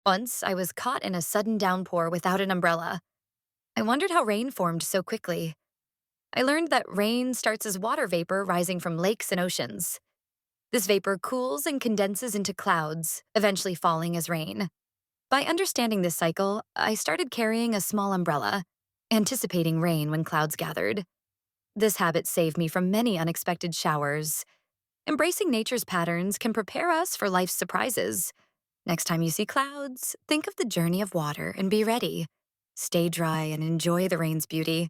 Once, I was caught in a sudden downpour without an umbrella. I wondered how rain formed so quickly. I learned that rain starts as water vapor rising from lakes and oceans. This vapor cools and condenses into clouds, eventually falling as rain. By understanding this cycle, I started carrying a small umbrella, anticipating rain when clouds gathered. This habit saved me from many unexpected showers. Embracing nature's patterns can prepare us for life's surprises. Next time you see clouds, think of the journey of water and be ready. Stay dry and enjoy the rain's beauty.